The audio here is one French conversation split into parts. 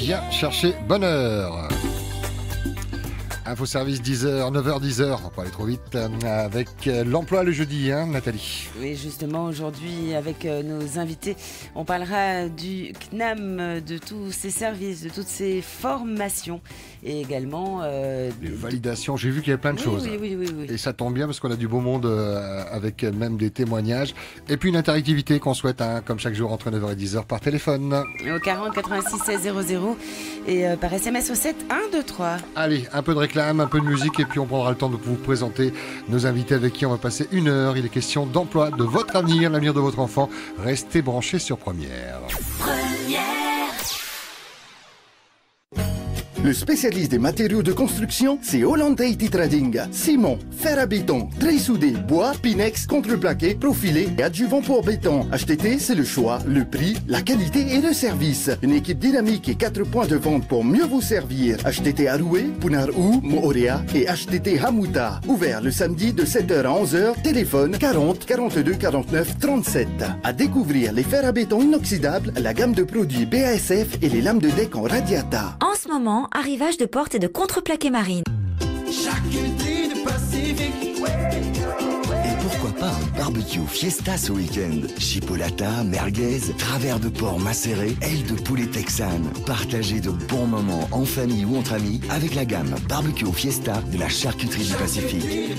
Viens chercher bonheur. Info service 10h, 9h, 10h, on va pas aller trop vite, avec l'emploi le jeudi, hein, Nathalie. Oui, justement, aujourd'hui, avec nos invités, on parlera du CNAM, de tous ses services, de toutes ses formations et également... les validations, j'ai vu qu'il y avait plein de choses. Oui. Et ça tombe bien parce qu'on a du beau monde avec même des témoignages. Et puis une interactivité qu'on souhaite, hein, comme chaque jour, entre 9h et 10h par téléphone. Au 40 86 16 00 et par SMS au 7 1 2 3. Allez, un peu de réclame, un peu de musique et puis on prendra le temps de vous présenter nos invités avec qui on va passer une heure. Il est question d'emploi, de votre avenir, l'avenir de votre enfant. Restez branchés sur Première. Le spécialiste des matériaux de construction, c'est Holland IT Trading. Ciment, fer à béton, treillis soudé, bois, pinex, contreplaqué, profilé et adjuvant pour béton. HTT, c'est le choix, le prix, la qualité et le service. Une équipe dynamique et 4 points de vente pour mieux vous servir. HTT Aroué, Punarou, Moorea et HTT Hamouta. Ouvert le samedi de 7h à 11h. Téléphone 40 42 49 37. À découvrir les fers à béton inoxydables, la gamme de produits BASF et les lames de deck en Radiata. En ce moment, arrivage de portes et de contreplaqué marine. Et pourquoi pas un barbecue fiesta ce week-end? Chipolata, merguez, travers de porc macéré, aile de poulet texane. Partagez de bons moments en famille ou entre amis avec la gamme barbecue fiesta de la charcuterie du Pacifique.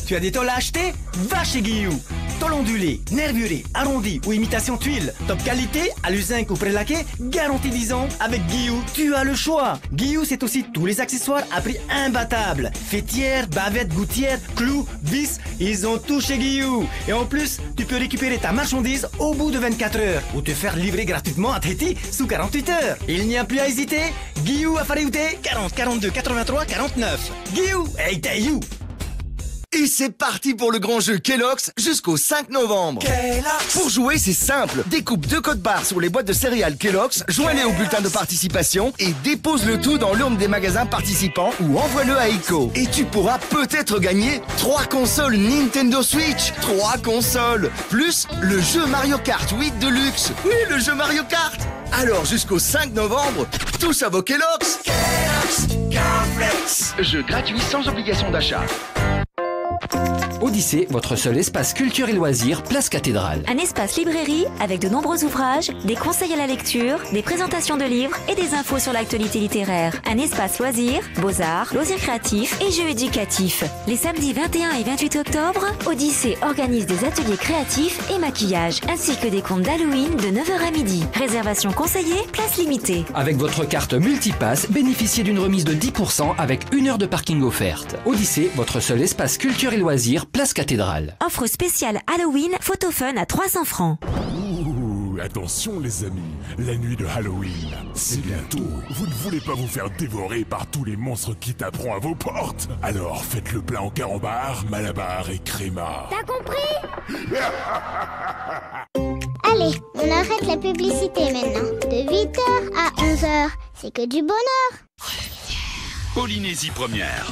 Tu as des tôles à acheter? Va chez Guillou. Tôle ondulée, nervurée, arrondie ou imitation tuile. Top qualité, alu zinc ou prélaqué, garantie 10 ans. Avec Guillou, tu as le choix. Guillou, c'est aussi tous les accessoires à prix imbattable. Fêtières, bavettes, gouttières, clous, vis, ils ont tout chez Guillou. Et en plus, tu peux récupérer ta marchandise au bout de 24 heures ou te faire livrer gratuitement à Tahiti sous 48 heures. Il n'y a plus à hésiter. Guillou à Fariouté, 40 42 83 49. Guillou, hey Taïou. Et c'est parti pour le grand jeu Kellogg's jusqu'au 5 novembre. Pour jouer, c'est simple. Découpe 2 codes barres sur les boîtes de céréales Kellogg's, joins-les au bulletin de participation et dépose le tout dans l'urne des magasins participants ou envoie-le à ICO. Et tu pourras peut-être gagner 3 consoles Nintendo Switch. 3 consoles. Plus le jeu Mario Kart 8 Deluxe. Oui, le jeu Mario Kart. Alors jusqu'au 5 novembre, tous à vos Kellogg's. Kellogg's Cornflakes. Jeu gratuit sans obligation d'achat. Odyssée, votre seul espace culture et loisirs, place Cathédrale. Un espace librairie avec de nombreux ouvrages, des conseils à la lecture, des présentations de livres et des infos sur l'actualité littéraire. Un espace loisirs, beaux-arts, loisirs créatifs et jeux éducatifs. Les samedis 21 et 28 octobre, Odyssée organise des ateliers créatifs et maquillage, ainsi que des contes d'Halloween de 9h à midi. Réservation conseillée, place limitée. Avec votre carte Multipass, bénéficiez d'une remise de 10% avec 1 heure de parking offerte. Odyssée, votre seul espace culture et loisirs, place Cathédrale. Offre spéciale Halloween, photo fun à 300 francs. Ouh, attention les amis, la nuit de Halloween, c'est bientôt. Vous ne voulez pas vous faire dévorer par tous les monstres qui taperont à vos portes? Alors faites le plein en carambar, malabar et créma. T'as compris? Allez, on arrête la publicité maintenant. De 8h à 11h, c'est que du bonheur. Polynésie Première.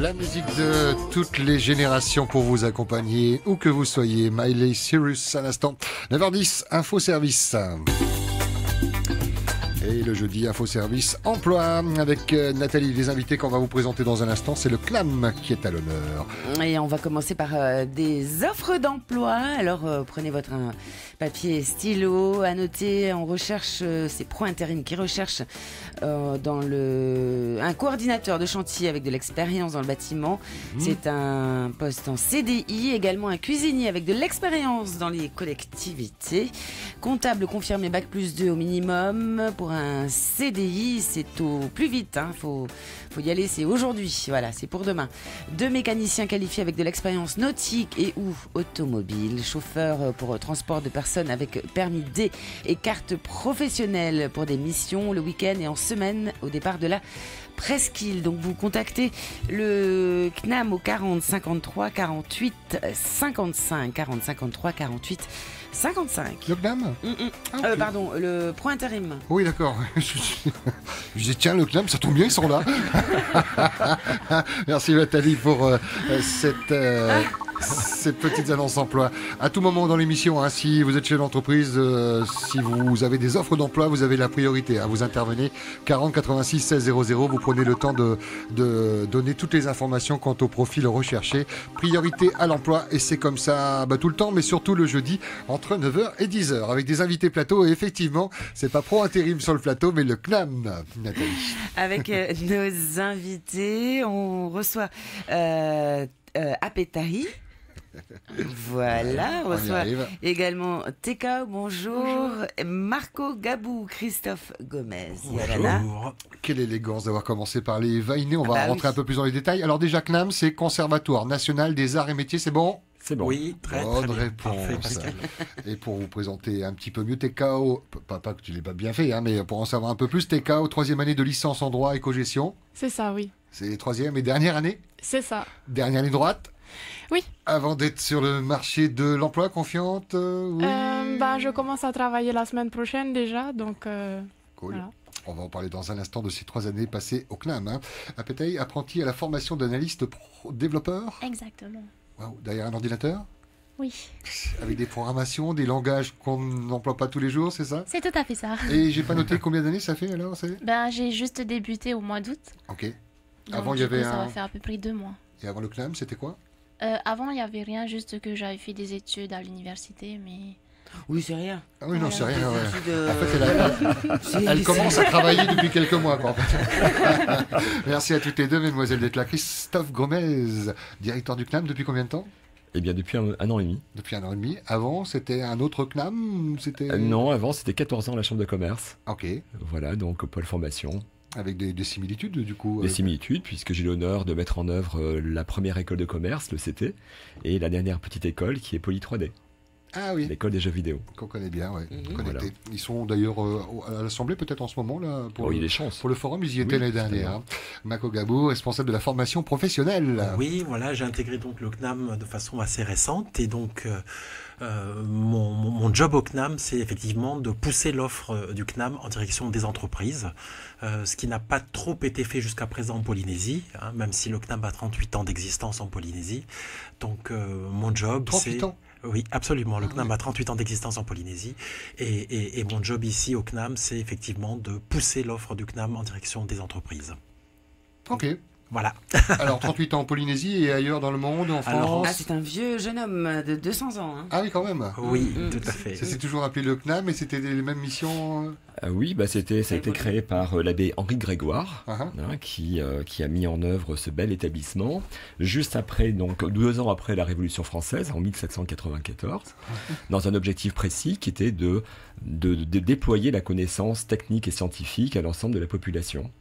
La musique de toutes les générations pour vous accompagner, où que vous soyez. Miley Cyrus à l'instant. 9h10, Info Service. Et le jeudi, Info Service Emploi avec Nathalie. Les invités qu'on va vous présenter dans un instant, c'est le CNAM qui est à l'honneur. Et on va commencer par des offres d'emploi. Alors prenez votre papier stylo, à noter. On recherche, c'est Pro Intérim qui recherche un coordinateur de chantier avec de l'expérience dans le bâtiment. C'est un poste en CDI, également un cuisinier avec de l'expérience dans les collectivités. Comptable confirmé Bac+2 au minimum. Pour un CDI, c'est au plus vite. Faut y aller, c'est aujourd'hui. Voilà, c'est pour demain. 2 mécaniciens qualifiés avec de l'expérience nautique et ou automobile. Chauffeur pour transport de personnes avec permis D et carte professionnelle pour des missions le week-end et en semaine au départ de la presqu'île. Donc vous contactez le CNAM au 40 53 48 55 40 53 48 55. Le CNAM Pardon, le Pro Intérim. Oui, d'accord. Je disais, tiens, le CNAM, ça tombe bien, ils sont là. Merci Nathalie pour ces petites annonces d'emploi. À tout moment dans l'émission, si vous êtes chez l'entreprise, si vous avez des offres d'emploi, vous avez la priorité. Vous intervenez 40 86 16 00. Vous prenez le temps de donner toutes les informations quant au profil recherché. Priorité à l'emploi. Et c'est comme ça tout le temps, mais surtout le jeudi entre 9h et 10h avec des invités plateau. Et effectivement, c'est pas Pro Intérim sur le plateau, mais le CNAM, Nathalie. Avec nos invités, on reçoit Apetari. Voilà, on reçoit également Teka, bonjour. Marco Gabou, Christophe Gomez. Bonjour. Quelle élégance d'avoir commencé par les Vainés. On va rentrer un peu plus dans les détails. Alors déjà, CNAM, c'est Conservatoire National des Arts et Métiers, c'est bon ? C'est bon. Oui, très bonne bien. Réponse. Et pour vous présenter un petit peu mieux, TKO, pas que tu l'aies pas bien fait, mais pour en savoir un peu plus, TKO, 3e année de licence en droit et co-gestion. C'est ça, oui. C'est 3e et dernière année ? C'est ça. Dernière ligne droite ? Oui. Avant d'être sur le marché de l'emploi, confiante oui. Je commence à travailler la semaine prochaine déjà, donc... Cool. Voilà. On va en parler dans un instant de ces 3 années passées au CNAM. Apetei, apprenti à la formation d'analyste développeur. Exactement. Wow. Derrière un ordinateur ? Oui. Avec des programmations, des langages qu'on n'emploie pas tous les jours, c'est ça ? C'est tout à fait ça. Et j'ai pas noté combien d'années ça fait alors j'ai juste débuté au mois d'août. Ok. Donc, avant, il y avait ça va faire à peu près 2 mois. Et avant le CNAM, c'était quoi ? Avant, il n'y avait rien, juste que j'avais fait des études à l'université, mais... Oui, c'est rien. Ah oui, non, c'est rien. Ouais. En fait, elle elle commence à travailler depuis quelques mois. Quoi, en fait. Merci à toutes les deux, mesdemoiselles d'être là. Christophe Gomez, directeur du CNAM, depuis combien de temps ? Eh bien, depuis un an et demi. Depuis 1 an et demi. Avant, c'était un autre CNAM Non, avant, c'était 14 ans à la Chambre de commerce. Ok. Voilà, donc pôle formation. Avec des similitudes, du coup. Des similitudes, puisque j'ai l'honneur de mettre en œuvre la première école de commerce, le CT, et la dernière petite école qui est Poly 3D. Ah oui. L'école des jeux vidéo. Qu'on connaît bien, oui. Voilà. Ils sont d'ailleurs à l'Assemblée peut-être en ce moment là pour, il y a des chances. Pour le forum, ils y étaient l'année dernière. Marco Gabou, responsable de la formation professionnelle. Oui, voilà, j'ai intégré donc le CNAM de façon assez récente et donc mon job au CNAM, c'est effectivement de pousser l'offre du CNAM en direction des entreprises, ce qui n'a pas trop été fait jusqu'à présent en Polynésie, même si le CNAM a 38 ans d'existence en Polynésie. Donc mon job, 38 ans. Oui, absolument. Le CNAM a 38 ans d'existence en Polynésie. Et mon job ici au CNAM, c'est effectivement de pousser l'offre du CNAM en direction des entreprises. Ok. Voilà. Alors, 38 ans en Polynésie et ailleurs dans le monde, en France. C'est un vieux jeune homme de 200 ans. Ah oui, quand même. Oui, tout à fait. Ça s'est toujours appelé le CNAM, mais c'était les mêmes missions Oui, ça a été créé par l'abbé Henri Grégoire, qui a mis en œuvre ce bel établissement, juste après, donc 2 ans après la Révolution française, en 1794, dans un objectif précis qui était de déployer la connaissance technique et scientifique à l'ensemble de la population.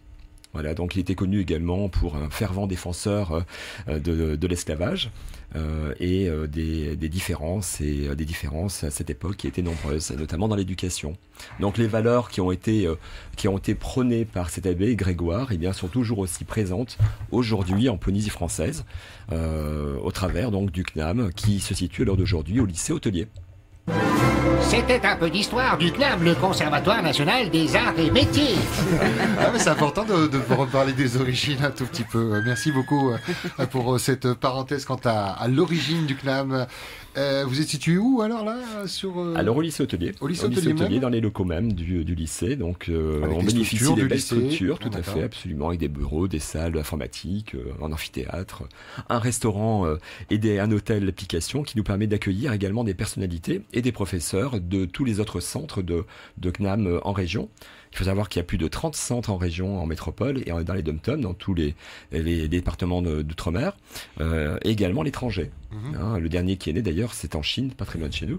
Voilà, donc il était connu également pour un fervent défenseur de l'esclavage et des différences à cette époque qui étaient nombreuses, notamment dans l'éducation. Donc les valeurs qui ont été prônées par cet abbé Grégoire, sont toujours aussi présentes aujourd'hui en Polynésie française, au travers donc du CNAM qui se situe à l'heure d'aujourd'hui au lycée hôtelier. C'était un peu d'histoire du CNAM, le Conservatoire National des Arts et Métiers. Ah, mais c'est important de reparler des origines un tout petit peu. Merci beaucoup pour cette parenthèse quant à l'origine du CNAM. Vous êtes situé où alors là Alors au lycée hôtelier. Au lycée hôtelier dans les locaux même du lycée. Donc on bénéficie des belles structures, tout à fait, absolument, avec des bureaux, des salles informatiques, un amphithéâtre, un restaurant et un hôtel d'application qui nous permet d'accueillir également des personnalités et des professeurs de tous les autres centres de CNAM en région. Il faut savoir qu'il y a plus de 30 centres en région, en métropole et dans les dom-toms, dans tous les départements d'outre-mer, et également l'étranger. Le dernier qui est né d'ailleurs, c'est en Chine, pas très loin de chez nous,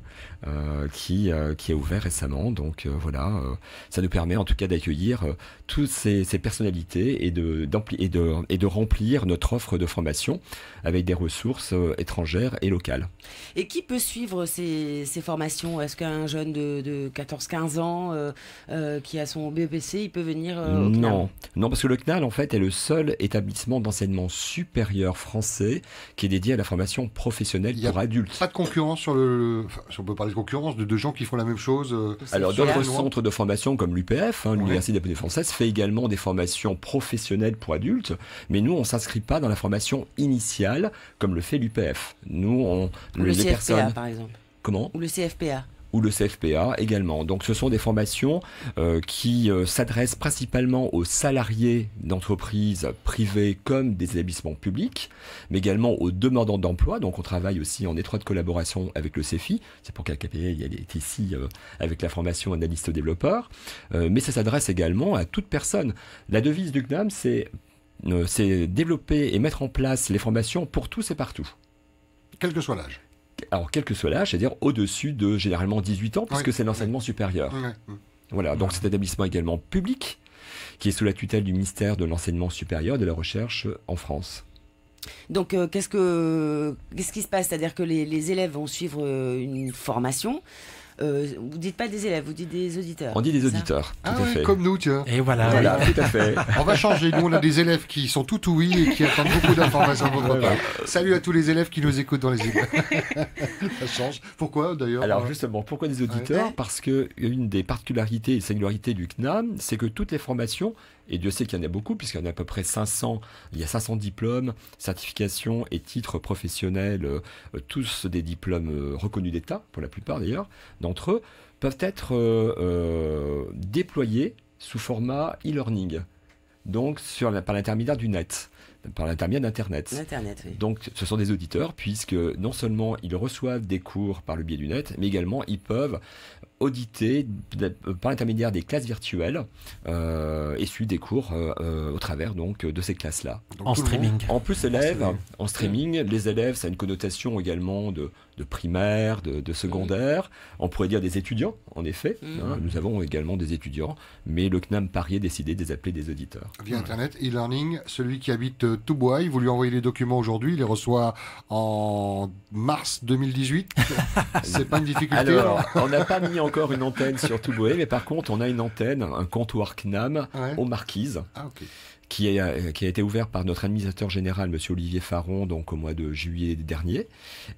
qui a ouvert récemment. Donc voilà, ça nous permet en tout cas d'accueillir toutes ces personnalités et de remplir notre offre de formation avec des ressources étrangères et locales. Et qui peut suivre ces formations? Est-ce qu'un jeune de 14-15 ans qui a son BEPC, il peut venir au CNAM? Non, parce que le CNAM en fait est le seul établissement d'enseignement supérieur français qui est dédié à la formation professionnelle pour adultes. Pas de concurrence si on peut parler de concurrence, de gens qui font la même chose. Alors d'autres centres de formation comme l'UPF, l'Université de la Polynésie française, fait également des formations professionnelles pour adultes, mais nous on s'inscrit pas dans la formation initiale comme le fait l'UPF. Nous le CFPA par exemple. Comment? Ou le CFPA. Ou le CFPA également. Donc ce sont des formations qui s'adressent principalement aux salariés d'entreprises privées comme des établissements publics, mais également aux demandants d'emploi. Donc on travaille aussi en étroite collaboration avec le CEFI. C'est pour qu'AKPA est ici avec la formation analyste développeur. Mais ça s'adresse également à toute personne. La devise du CNAM, c'est développer et mettre en place les formations pour tous et partout. Quel que soit l'âge. Alors, quel que soit l'âge, c'est-à-dire au-dessus de généralement 18 ans, puisque c'est l'enseignement supérieur. Voilà, donc cet établissement également public, qui est sous la tutelle du ministère de l'Enseignement supérieur et de la Recherche en France. Donc, qu'est-ce qui se passe? C'est-à-dire que les élèves vont suivre une formation. Vous dites pas des élèves, vous dites des auditeurs. On dit des auditeurs, tout à fait. Comme nous, tiens. Et voilà. Tout à fait. On va changer. Nous, on a des élèves qui sont tout oui et qui attendent beaucoup d'informations de votre part. Salut à tous les élèves qui nous écoutent dans les écoles. Ça change. Pourquoi d'ailleurs? Alors justement, pourquoi des auditeurs? Parce que une des particularités et singularités du CNAM, c'est que toutes les formations, et Dieu sait qu'il y en a beaucoup, puisqu'il y en a à peu près 500, il y a 500 diplômes, certifications et titres professionnels, tous des diplômes reconnus d'État, pour la plupart d'ailleurs, d'entre eux, peuvent être déployés sous format e-learning, donc par l'intermédiaire du net, par l'intermédiaire d'Internet. L'Internet, oui. Donc ce sont des auditeurs, puisque non seulement ils reçoivent des cours par le biais du net, mais également ils peuvent auditer par l'intermédiaire des classes virtuelles et suivre des cours au travers donc de ces classes-là. En streaming. En plus, en streaming, les élèves, ça a une connotation également de primaire, de secondaire. On pourrait dire des étudiants, en effet. Nous avons également des étudiants, mais le CNAM Paris a décidé de les appeler des auditeurs. Via Internet, e-learning, celui qui habite Toubois, vous lui envoyez les documents aujourd'hui, il les reçoit en mars 2018. C'est pas une difficulté. Alors, on n'a pas mis encore une antenne sur Toubois, mais par contre, on a une antenne, un comptoir CNAM aux Marquises. Ah, ok. Qui a été ouvert par notre administrateur général, M. Olivier Faron, donc au mois de juillet dernier,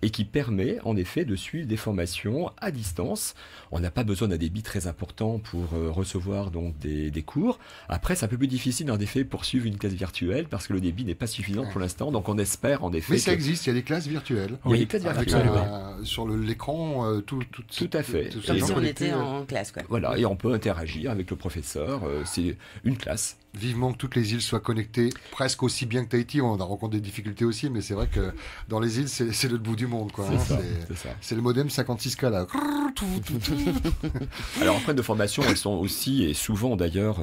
et qui permet en effet de suivre des formations à distance. On n'a pas besoin d'un débit très important pour recevoir donc des cours. Après, c'est un peu plus difficile en effet pour suivre une classe virtuelle parce que le débit n'est pas suffisant pour l'instant. Donc on espère en effet. Mais ça existe, il y a des classes virtuelles. Oui, il y a des classes virtuelles. Sur l'écran, tout à fait. Comme si on était en classe, quoi. Voilà, et on peut interagir avec le professeur. C'est une classe. Vivement que toutes les îles soient connectées presque aussi bien que Tahiti. On a rencontré des difficultés aussi, mais c'est vrai que dans les îles, c'est le bout du monde, quoi. C'est le modem 56K là. Alors après, nos formations, elles sont aussi et souvent d'ailleurs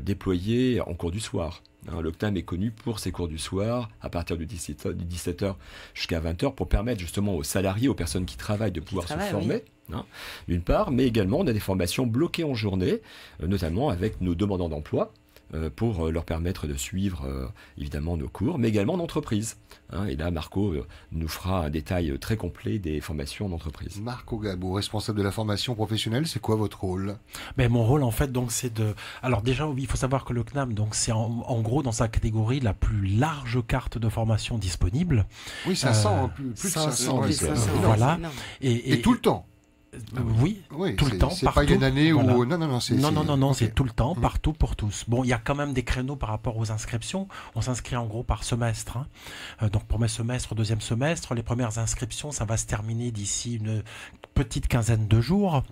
déployées en cours du soir. Le CNAM est connu pour ses cours du soir à partir de 17h jusqu'à 20h pour permettre justement aux salariés, aux personnes qui travaillent de pouvoir se former. Oui. D'une part, mais également on a des formations bloquées en journée, notamment avec nos demandants d'emploi, pour leur permettre de suivre évidemment nos cours, mais également d'entreprise. Et là, Marco nous fera un détail très complet des formations d'entreprise. Marco Gabou, responsable de la formation professionnelle, c'est quoi votre rôle? Mon rôle, en fait, donc, c'est de... Alors déjà, il faut savoir que le CNAM, donc, c'est en gros dans sa catégorie la plus large carte de formation disponible. Oui, 500, plus de 500. Voilà. Et tout le temps. Oui, tout le temps. C'est pas une année voilà. où... Non, C'est tout le temps, partout, pour tous. Bon, il y a quand même des créneaux par rapport aux inscriptions. On s'inscrit en gros par semestre. Donc, premier semestre, deuxième semestre, les premières inscriptions, ça va se terminer d'ici une petite quinzaine de jours.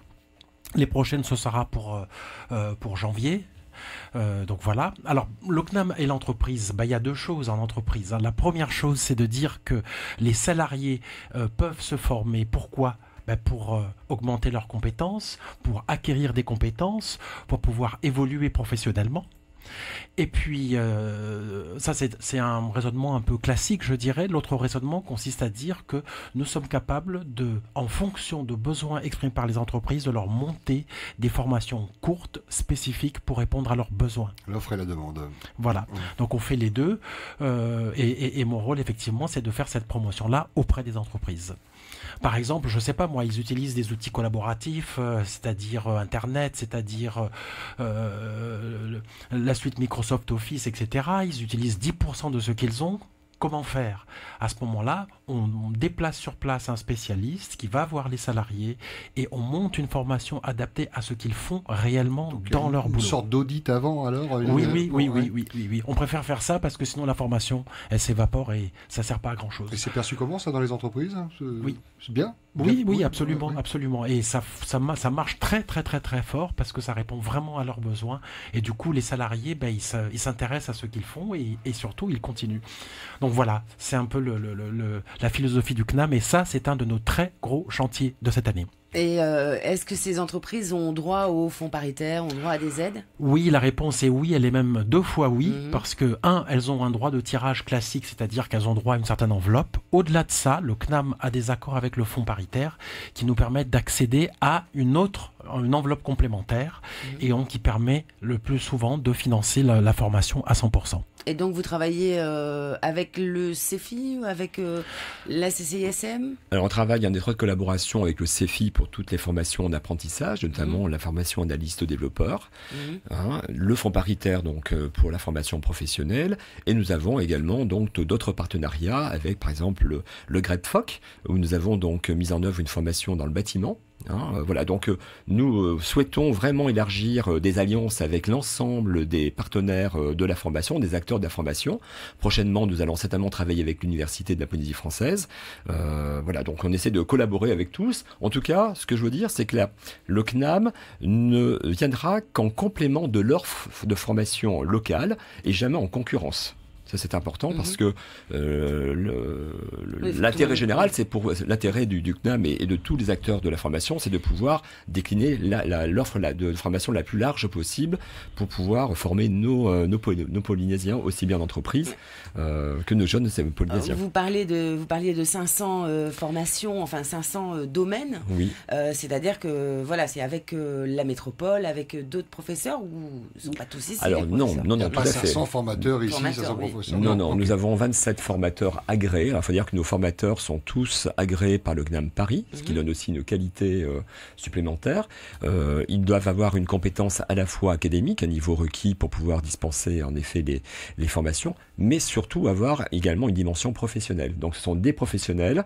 Les prochaines, ce sera pour janvier. Donc voilà. Alors, le CNAM et l'entreprise, il y a deux choses en entreprise. La première chose, c'est de dire que les salariés peuvent se former. Pourquoi ? Pour augmenter leurs compétences, pour acquérir des compétences, pour pouvoir évoluer professionnellement. Et puis, ça c'est un raisonnement un peu classique, je dirais. L'autre raisonnement consiste à dire que nous sommes capables en fonction de besoins exprimés par les entreprises, de leur monter des formations courtes, spécifiques pour répondre à leurs besoins. L'offre et la demande. Voilà, donc on fait les deux. Et mon rôle, effectivement, c'est de faire cette promotion-là auprès des entreprises. Par exemple, je ne sais pas moi, ils utilisent des outils collaboratifs, c'est-à-dire Internet, c'est-à-dire la suite Microsoft Office, etc. Ils utilisent 10% de ce qu'ils ont. Comment faire ? À ce moment-là, on déplace sur place un spécialiste qui va voir les salariés et on monte une formation adaptée à ce qu'ils font réellement dans leur boulot. Une sorte d'audit avant alors ? Oui. On préfère faire ça parce que sinon la formation, elle s'évapore et ça ne sert pas à grand-chose. Et c'est perçu comment ça dans les entreprises ? Oui. C'est bien ? Oui, absolument. Et ça marche très fort parce que ça répond vraiment à leurs besoins. Et du coup, les salariés, ils s'intéressent à ce qu'ils font et surtout, ils continuent. Donc voilà, c'est un peu la philosophie du CNAM et ça, c'est un de nos très gros chantiers de cette année. Et est-ce que ces entreprises ont droit aux fonds paritaires, ont droit à des aides ? Oui, la réponse est oui, elle est même 2 fois oui, parce que, elles ont un droit de tirage classique, c'est-à-dire qu'elles ont droit à une certaine enveloppe. Au-delà de ça, le CNAM a des accords avec le fonds paritaire qui nous permettent d'accéder à une enveloppe complémentaire et qui permet le plus souvent de financer la formation à 100%. Et donc vous travaillez avec le CEFI ou avec la CCISM ? Alors on travaille en étroite collaboration avec le CEFI pour toutes les formations d'apprentissage, notamment la formation analyste développeur, le fonds paritaire donc pour la formation professionnelle, et nous avons également donc d'autres partenariats avec par exemple le GREPFOC, où nous avons donc mis en œuvre une formation dans le bâtiment. Voilà, donc nous souhaitons vraiment élargir des alliances avec l'ensemble des partenaires de la formation, des acteurs de la formation. Prochainement, nous allons certainement travailler avec l'Université de la Polynésie française. Voilà, donc on essaie de collaborer avec tous. En tout cas, ce que je veux dire, c'est que le CNAM ne viendra qu'en complément de l'offre de formation locale et jamais en concurrence. Ça, c'est important parce que l'intérêt général, c'est pour l'intérêt du CNAM et de tous les acteurs de la formation, c'est de pouvoir décliner l'offre de formation la plus large possible pour pouvoir former nos Polynésiens aussi bien en entreprise que nos jeunes Polynésiens. Vous parliez de 500 formations, enfin 500 domaines. Oui. C'est-à-dire que voilà, c'est avec la métropole, avec d'autres professeurs ou ils ne sont pas tous ici. Alors non, Il n'y a tout pas à fait. 500 formateurs ici, 500 professeurs. Non, nous avons 27 formateurs agréés. Alors, il faut dire que nos formateurs sont tous agréés par le CNAM Paris, ce qui donne aussi une qualité supplémentaire. Ils doivent avoir une compétence à la fois académique, un niveau requis pour pouvoir dispenser en effet les formations, mais surtout avoir également une dimension professionnelle. Donc, ce sont des professionnels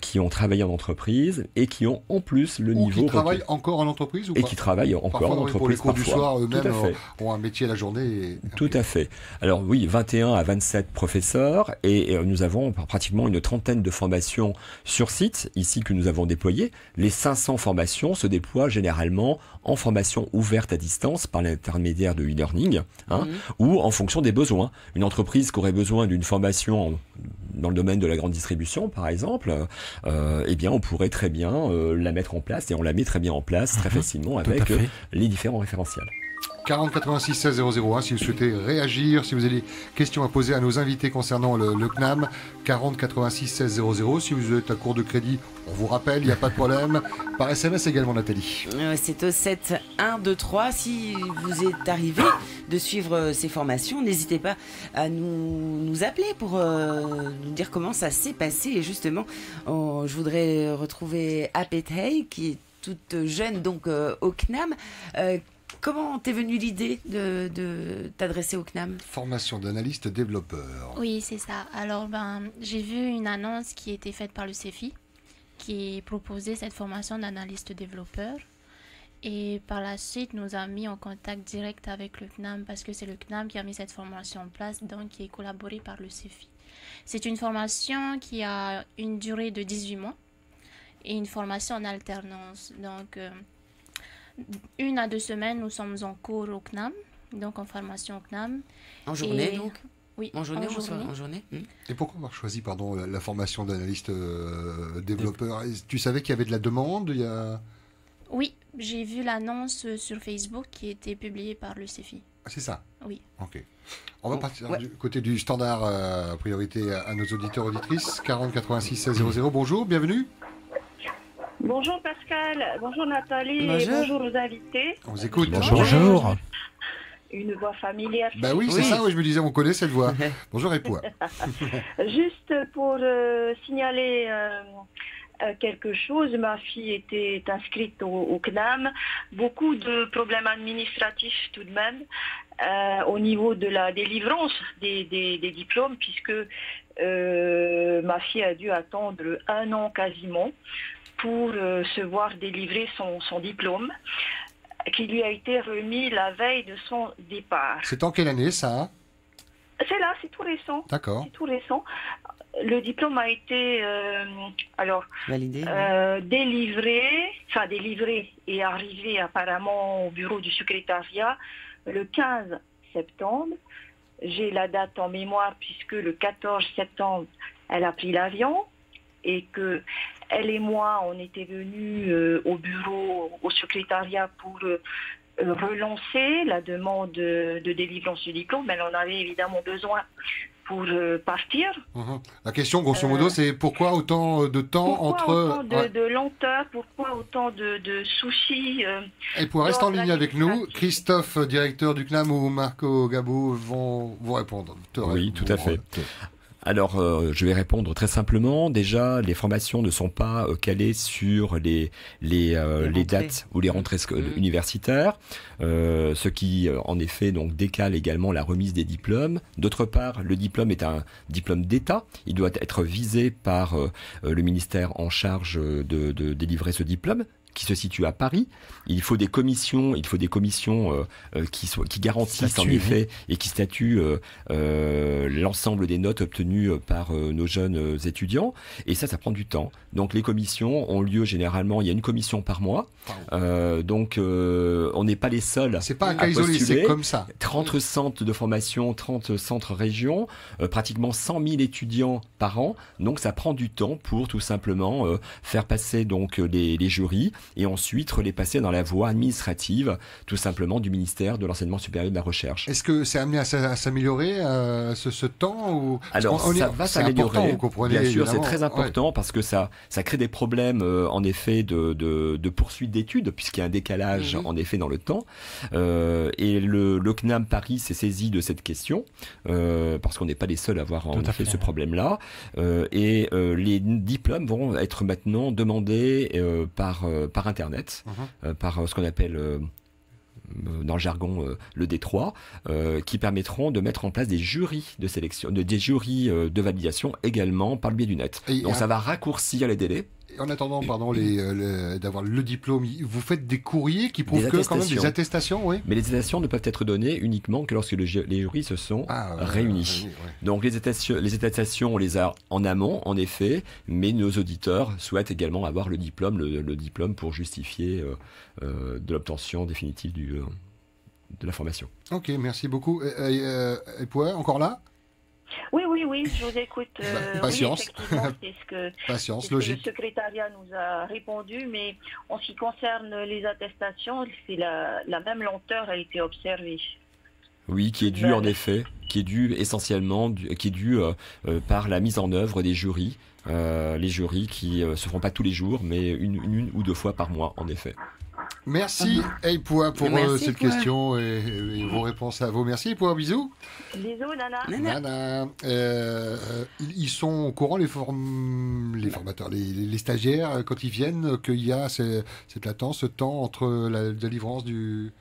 qui ont travaillé en entreprise et qui ont en plus le niveau qui travaillent encore en entreprise ou pas ? Et qui travaillent encore en entreprise pour les cours du soir, eux-mêmes ont un métier à la journée. Tout à fait. Alors oui, 21 à 27 professeurs et nous avons pratiquement une trentaine de formations sur site ici que nous avons déployées. Les 500 formations se déploient généralement en formation ouverte à distance par l'intermédiaire de e-learning ou en fonction des besoins. Une entreprise qui aurait besoin d'une formation dans le domaine de la grande distribution, par exemple, eh bien, on pourrait très bien la mettre en place et on la met très bien en place très facilement avec les différents référentiels. 40 86 16 00 si vous souhaitez réagir, si vous avez des questions à poser à nos invités concernant le CNAM, 40 86 16 00. Si vous êtes à court de crédit, on vous rappelle, il n'y a pas de problème. Par SMS également, Nathalie. C'est au 7 1 2 3. Si vous êtes arrivé de suivre ces formations, n'hésitez pas à nous appeler pour nous dire comment ça s'est passé. Et justement, je voudrais retrouver Apethey, qui est toute jeune donc au CNAM. Comment t'es venue l'idée de t'adresser au CNAM ? Formation d'analyste développeur. Oui, c'est ça. Alors, j'ai vu une annonce qui était faite par le CEFI, qui proposait cette formation d'analyste développeur. Et par la suite, nous a mis en contact direct avec le CNAM parce que c'est le CNAM qui a mis cette formation en place, donc qui est collaboré par le CEFI. C'est une formation qui a une durée de 18 mois et une formation en alternance. Donc, 1 à 2 semaines, nous sommes en cours au CNAM, donc en formation au CNAM. En journée, donc? Oui, en journée. En journée. Et pourquoi avoir choisi la formation d'analyste développeur? Tu savais qu'il y avait de la demande? Oui, j'ai vu l'annonce sur Facebook qui était publiée par le CEFI. Ah, c'est ça? Oui. Ok. On va partir du côté du standard, priorité à nos auditeurs auditrices. 40 86 16 00. Bonjour, bienvenue. Bonjour Pascal, bonjour Nathalie, bonjour. Et bonjour aux invités. On vous écoute. Bonjour. Une voix familière. Bah oui, c'est ça, je me disais, on connaît cette voix. Bonjour Epoua. Juste pour signaler quelque chose, ma fille était inscrite au CNAM. Beaucoup de problèmes administratifs tout de même au niveau de la délivrance des diplômes, puisque ma fille a dû attendre 1 an quasiment pour se voir délivrer son diplôme, qui lui a été remis la veille de son départ. C'est en quelle année ça? C'est tout récent. D'accord. C'est tout récent. Le diplôme a été validé, délivré et arrivé apparemment au bureau du secrétariat le 15 septembre. J'ai la date en mémoire puisque le 14 septembre, elle a pris l'avion et que elle et moi, on était venus au bureau, au secrétariat pour relancer la demande de délivrance du diplôme. Elle en avait évidemment besoin pour partir. La question, grosso modo, c'est pourquoi autant de temps pourquoi autant de lenteur, pourquoi autant de soucis Et pour rester en ligne avec nous, Christophe, directeur du CNAM, ou Marco Gabou vont vous répondre. Oui, tout à fait. Alors, je vais répondre très simplement. Déjà, les formations ne sont pas calées sur les dates ou les rentrées universitaires, ce qui, en effet, donc décale également la remise des diplômes. D'autre part, le diplôme est un diplôme d'État. Il doit être visé par le ministère en charge de délivrer ce diplôme, qui se situe à Paris. Il faut des commissions qui garantissent en effet et qui statuent l'ensemble des notes obtenues par nos jeunes étudiants. Et ça prend du temps. Donc les commissions ont lieu généralement, il y a une commission par mois. Donc on n'est pas les seuls. C'est pas un cas isolé, c'est comme ça. 30 centres de formation, 30 centres régions, pratiquement 100 000 étudiants par an. Donc ça prend du temps pour tout simplement faire passer donc les jurys et ensuite les passer dans la voie administrative, tout simplement, du ministère de l'Enseignement supérieur et de la Recherche. Est-ce que c'est amené à s'améliorer ce temps ou... Alors, ça va s'améliorer. Bien sûr, c'est très important parce que ça crée des problèmes, en effet, de poursuite d'études, puisqu'il y a un décalage, en effet, dans le temps. Et le CNAM Paris s'est saisi de cette question, parce qu'on n'est pas les seuls à avoir, en effet, ce problème-là. Et les diplômes vont être maintenant demandés par Internet, par ce qu'on appelle dans le jargon le D3, qui permettront de mettre en place des jurys de sélection, des jurys de validation également par le biais du net. Donc ça va raccourcir les délais. En attendant, d'avoir le diplôme, vous faites des courriers qui prouvent que quand même des attestations, oui. Mais les attestations ne peuvent être données uniquement que lorsque les jurys se sont réunis. Donc les attestations, on les a en amont, en effet, mais nos auditeurs souhaitent également avoir le diplôme pour justifier de l'obtention définitive de la formation. Ok, merci beaucoup. Et encore là? Oui, je vous écoute. Patience. Oui, effectivement, Patience, c'est logique. ce que le secrétariat nous a répondu, mais en ce qui concerne les attestations, c'est la même lenteur a été observée. Oui, qui est due en effet, qui est due essentiellement, par la mise en œuvre des jurys. Les jurys qui se font pas tous les jours, mais une ou 2 fois par mois, en effet. Merci Epoua pour cette question et vos réponses à vous. Merci Epoua, bisous. Bisous Nana. Nana. Ils sont au courant les formateurs, les stagiaires quand ils viennent qu'il y a cette latence, ce temps entre la délivrance du...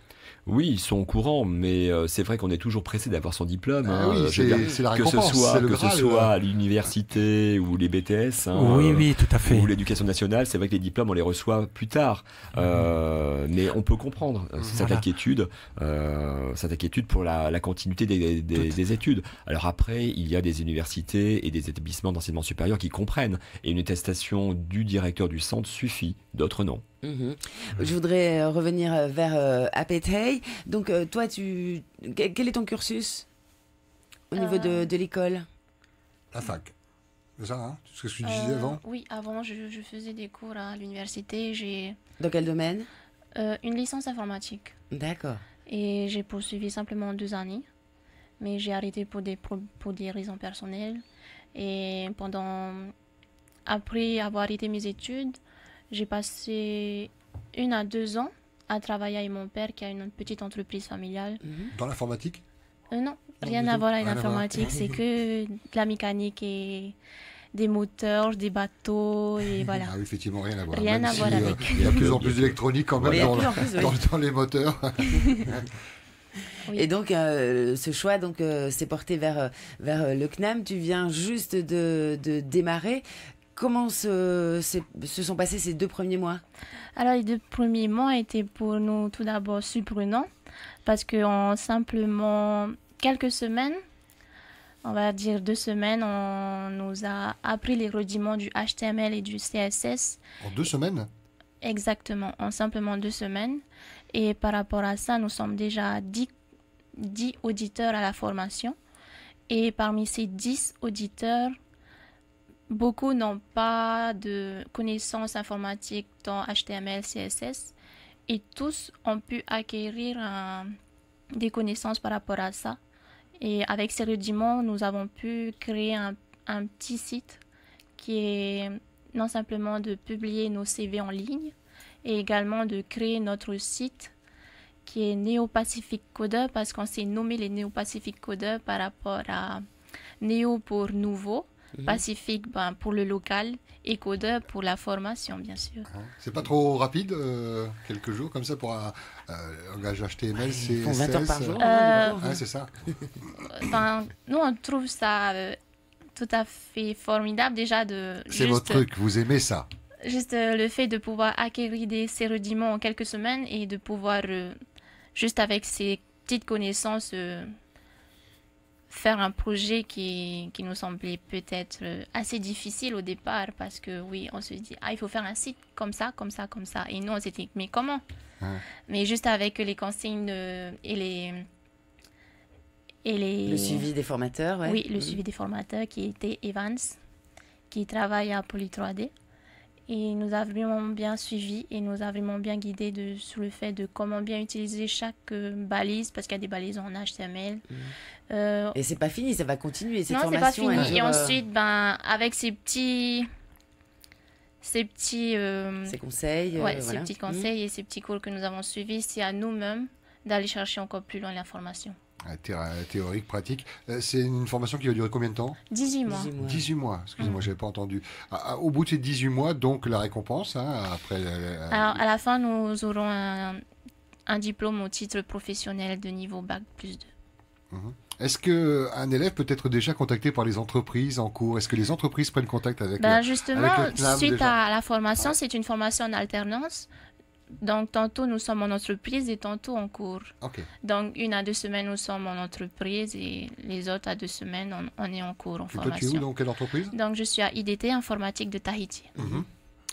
Oui, ils sont au courant, mais c'est vrai qu'on est toujours pressé d'avoir son diplôme. Oui, c'est la récompense, que ce soit à l'université ou les BTS, oui, tout à fait. ou l'éducation nationale, c'est vrai que les diplômes on les reçoit plus tard, mais on peut comprendre cette inquiétude pour la continuité des études. Alors après, il y a des universités et des établissements d'enseignement supérieur qui comprennent, et une attestation du directeur du centre suffit, d'autres non. Je voudrais revenir vers Apethei. Donc toi, quel est ton cursus au niveau de l'école? La fac. C'est ça, hein? C'est ce que tu disais avant? Oui, avant, je faisais des cours à l'université. Dans quel domaine? Une licence informatique. D'accord. Et j'ai poursuivi simplement 2 années, mais j'ai arrêté pour des raisons personnelles. Et après avoir arrêté mes études, j'ai passé 1 à 2 ans à travailler avec mon père qui a une petite entreprise familiale. Dans l'informatique? Non, rien à voir avec l'informatique, c'est que de la mécanique et des moteurs, des bateaux, et voilà. Ah oui, effectivement, rien à voir. Rien à voir avec. Il y a de plus en plus d'électronique quand même dans les moteurs. Oui. Et donc, ce choix s'est porté vers le CNAM. Tu viens juste de démarrer. Comment se sont passés ces 2 premiers mois? Alors, les 2 premiers mois étaient pour nous tout d'abord surprenants parce qu'en simplement quelques semaines, on va dire 2 semaines, on nous a appris les rudiments du HTML et du CSS. En 2 semaines? Exactement, en simplement 2 semaines. Et par rapport à ça, nous sommes déjà 10 auditeurs à la formation. Et parmi ces 10 auditeurs, beaucoup n'ont pas de connaissances informatiques dans HTML, CSS, et tous ont pu acquérir des connaissances par rapport à ça. Et avec ces rudiments, nous avons pu créer un petit site qui est non simplement de publier nos CV en ligne, et également de créer notre site qui est Néo-Pacific Coder, parce qu'on s'est nommé les Néo-Pacific Coder par rapport à Néo pour nouveau, Pacifique pour le local, et Coder pour la formation, bien sûr. C'est pas trop rapide, quelques jours comme ça pour un langage HTML, CSS? 20 heures par jour. C'est ça. Nous, on trouve ça tout à fait formidable déjà C'est votre truc, vous aimez ça? Juste le fait de pouvoir acquérir ces rudiments en quelques semaines et de pouvoir, juste avec ces petites connaissances, faire un projet qui nous semblait peut-être assez difficile au départ, parce que oui, on se dit, il faut faire un site comme ça. Et nous, on s'est dit, mais comment? Mais juste avec les consignes et les... Le suivi des formateurs, ouais. Oui, le suivi des formateurs qui était Evans, qui travaille à Poly 3D. Et nous a vraiment bien suivi et nous a vraiment bien guidé sur le fait de comment bien utiliser chaque balise, parce qu'il y a des balises en HTML. Et c'est pas fini, ça va continuer cette formation. Non, c'est pas fini. Et ensuite, avec ces conseils, ces petits conseils et ces petits cours que nous avons suivis, c'est à nous-mêmes d'aller chercher encore plus loin l'information. Théorique, pratique. C'est une formation qui va durer combien de temps? 18 mois. 18 mois, excusez-moi, je n'avais pas entendu. Au bout de ces 18 mois, donc la récompense, après... Alors, à la fin, nous aurons un diplôme au titre professionnel de niveau Bac plus 2. Est-ce qu'un élève peut être déjà contacté par les entreprises en cours? Est-ce que les entreprises prennent contact avec justement, avec le CNAM, suite déjà à la formation, c'est une formation en alternance. Donc, tantôt, nous sommes en entreprise et tantôt en cours. Donc, 1 à 2 semaines, nous sommes en entreprise et les autres à 2 semaines, on est en cours, en formation. Toi, tu es où, dans quelle entreprise? Donc, je suis à IDT, Informatique de Tahiti.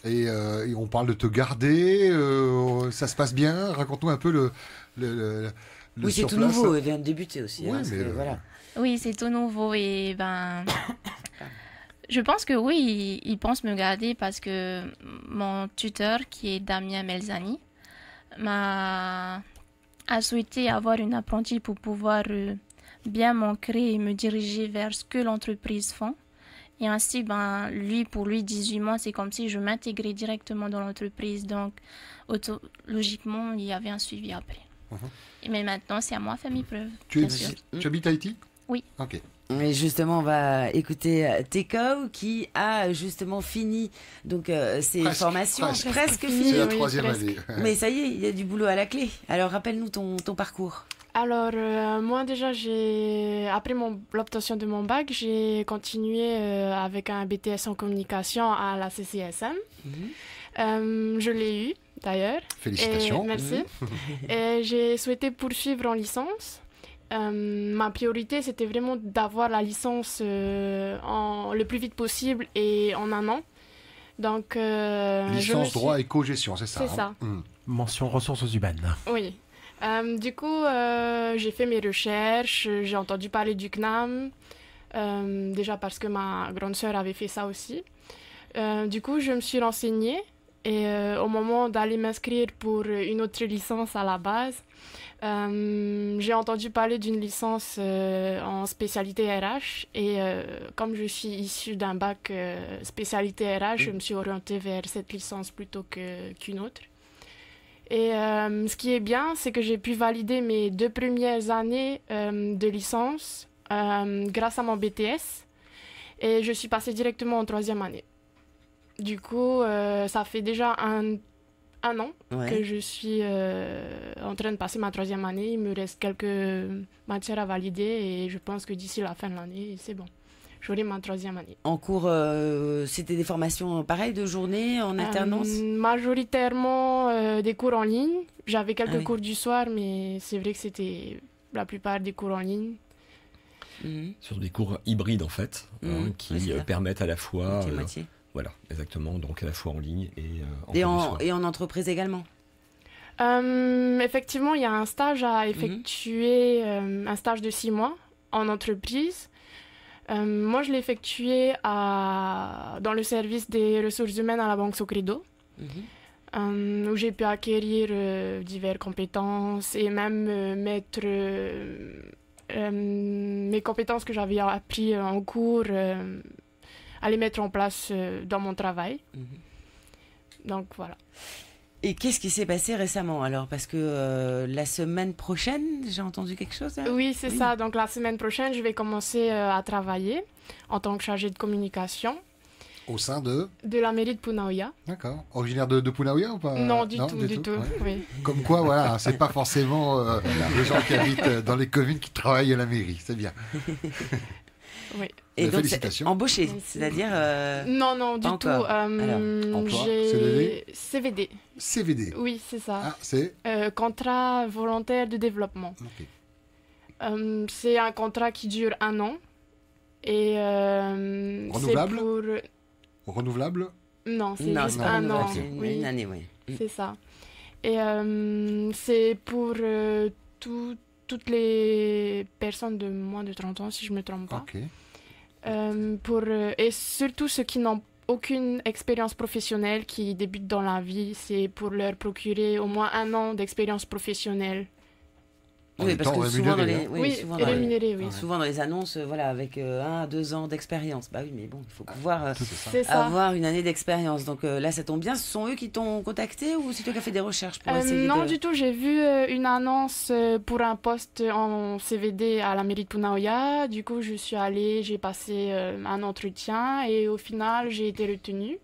Et on parle de te garder, ça se passe bien? Raconte-nous un peu le oui, c'est tout nouveau, il vient de débuter aussi. Voilà. Oui, c'est tout nouveau et je pense que oui, ils pensent me garder parce que mon tuteur, qui est Damien Melzani, a souhaité avoir une apprentie pour pouvoir bien m'ancrer et me diriger vers ce que l'entreprise fait. Et ainsi, pour lui, 18 mois, c'est comme si je m'intégrais directement dans l'entreprise. Donc, logiquement, il y avait un suivi après. Mais maintenant, c'est à moi, famille preuve. Tu habites à Haïti? Oui. Ok. Et justement, on va écouter Tekao qui a justement fini donc ses formations, presque fini. C'est la 3e année. Mais ça y est, il y a du boulot à la clé. Alors rappelle-nous ton parcours. Alors, moi déjà, après l'obtention de mon bac, j'ai continué avec un BTS en communication à la CCSM. Je l'ai eu, d'ailleurs. Félicitations. Merci. Et j'ai souhaité poursuivre en licence. Ma priorité, c'était vraiment d'avoir la licence le plus vite possible et en un an. Donc, licence droit et co-gestion, c'est ça? C'est ça. Mention ressources humaines. Oui. Du coup, j'ai fait mes recherches, j'ai entendu parler du CNAM, déjà parce que ma grande sœur avait fait ça aussi. Du coup, je me suis renseignée et au moment d'aller m'inscrire pour une autre licence à la base, j'ai entendu parler d'une licence en spécialité RH et comme je suis issue d'un bac spécialité RH, je me suis orientée vers cette licence plutôt qu'une autre. Et ce qui est bien, c'est que j'ai pu valider mes 2 premières années de licence grâce à mon BTS et je suis passée directement en 3e année. Du coup, ça fait déjà un an que je suis en train de passer ma 3e année. Il me reste quelques matières à valider et je pense que d'ici la fin de l'année, c'est bon. J'aurai ma 3e année. En cours, c'était des formations pareilles de journée, en alternance? Majoritairement des cours en ligne. J'avais quelques cours du soir, mais c'est vrai que c'était la plupart des cours en ligne. Sur des cours hybrides, en fait, qui permettent à la fois... moitié. Voilà, exactement. Donc à la fois en ligne et en entreprise également. Effectivement, il y a un stage à effectuer, un stage de 6 mois en entreprise. Moi, je l'ai effectué dans le service des ressources humaines à la Banque Socredo, où j'ai pu acquérir diverses compétences et même mettre mes compétences que j'avais apprises en cours, à les mettre en place dans mon travail. Donc, voilà. Et qu'est-ce qui s'est passé récemment alors? Parce que la semaine prochaine, j'ai entendu quelque chose là? Oui, c'est ça. Donc la semaine prochaine, je vais commencer à travailler en tant que chargée de communication. Au sein de la mairie de Punaoya. D'accord. Originaire de Punaoya ou pas? Non, du tout. Ouais. Oui. Comme quoi, voilà, c'est pas forcément les gens qui habitent dans les communes qui travaillent à la mairie. C'est bien. Oui. Et donc, félicitations. Embauché, c'est-à-dire Non, du tout. Emploi, CVD. CVD. Oui, c'est ça. Ah, c'est contrat volontaire de développement. Okay. C'est un contrat qui dure 1 an. Et renouvelable? Renouvelable? Non, c'est juste 1 an. Une année, oui. C'est ça. Et c'est pour toutes les personnes de moins de 30 ans, si je ne me trompe pas. Okay. Et surtout ceux qui n'ont aucune expérience professionnelle, qui débutent dans la vie, c'est pour leur procurer au moins 1 an d'expérience professionnelle. Oui, parce que souvent dans les, rémunéré, oui. Souvent dans les annonces, voilà, avec 1 à 2 ans d'expérience. Bah oui, mais bon, il faut pouvoir avoir une année d'expérience. Donc là, ça tombe bien. Ce sont eux qui t'ont contacté ou c'est toi qui as fait des recherches pour essayer Non, du tout. J'ai vu une annonce pour un poste en CVD à la mairie de Punaoya. Du coup, je suis allée, j'ai passé un entretien et au final, j'ai été retenue.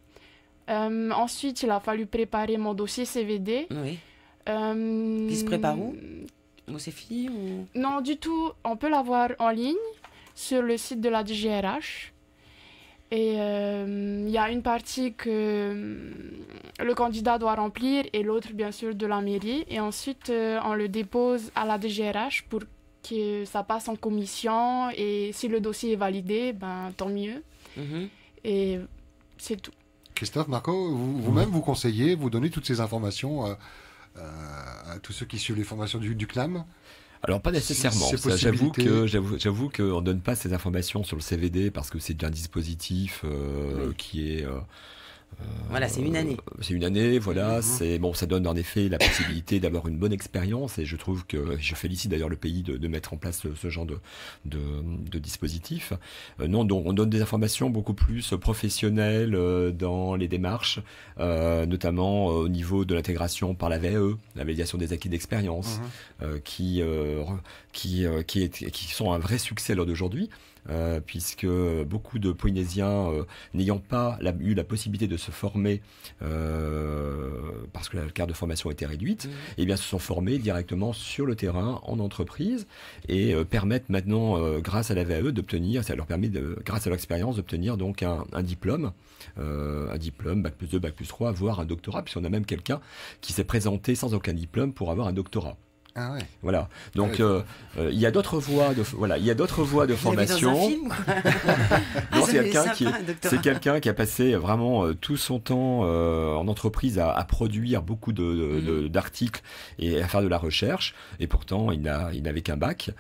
Ensuite, il a fallu préparer mon dossier CVD. Oui. Qui se prépare où? C'est fini ou... Non, du tout. On peut l'avoir en ligne sur le site de la DGRH. Et il y a une partie que le candidat doit remplir et l'autre, bien sûr, de la mairie. Et ensuite, on le dépose à la DGRH pour que ça passe en commission. Et si le dossier est validé, ben, tant mieux. Et c'est tout. Christophe, Marco, vous-même, vous conseillez, vous donnez toutes ces informations à tous ceux qui suivent les formations du CNAM? Alors pas nécessairement. J'avoue qu'on ne donne pas ces informations sur le CVD parce que c'est un dispositif qui est... voilà, c'est une année. C'est une année, voilà. C'est bon, ça donne en effet la possibilité d'avoir une bonne expérience et je trouve que je félicite d'ailleurs le pays de mettre en place ce genre de dispositif. Non, donc on donne des informations beaucoup plus professionnelles dans les démarches, notamment au niveau de l'intégration par la VAE, la validation des acquis d'expérience, qui sont un vrai succès à l'heure d'aujourd'hui. puisque beaucoup de Polynésiens n'ayant pas eu la possibilité de se former, parce que la carte de formation était réduite, eh bien se sont formés directement sur le terrain, en entreprise, et permettent maintenant, grâce à la VAE, d'obtenir, ça leur permet, grâce à leur expérience, d'obtenir donc un diplôme, bac plus 2, bac plus 3, voire un doctorat, puisqu'on a même quelqu'un qui s'est présenté sans aucun diplôme pour avoir un doctorat. Ah ouais. Voilà. Donc il y a d'autres voies de formation. Dans un film, non, c'est quelqu'un qui a passé vraiment tout son temps en entreprise à produire beaucoup d'articles et à faire de la recherche, et pourtant il n'avait qu'un bac,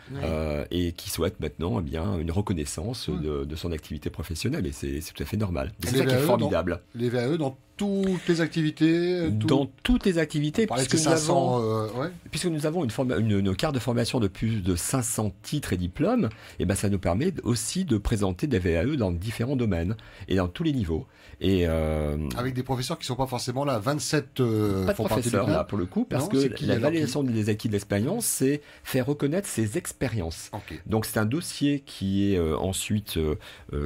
et qui souhaite maintenant une reconnaissance de son activité professionnelle, et c'est tout à fait normal. C'est ça qui est formidable. Les VAE dans toutes les activités Dans toutes les activités, puisque nous avons une carte de formation de plus de 500 titres et diplômes, et ben ça nous permet aussi de présenter des VAE dans différents domaines et dans tous les niveaux. Et avec des professeurs qui ne sont pas forcément là, 27 pas de professeurs là pour le coup, parce que la validation des acquis de l'expérience, c'est faire reconnaître ses expériences. Okay. Donc c'est un dossier qui est ensuite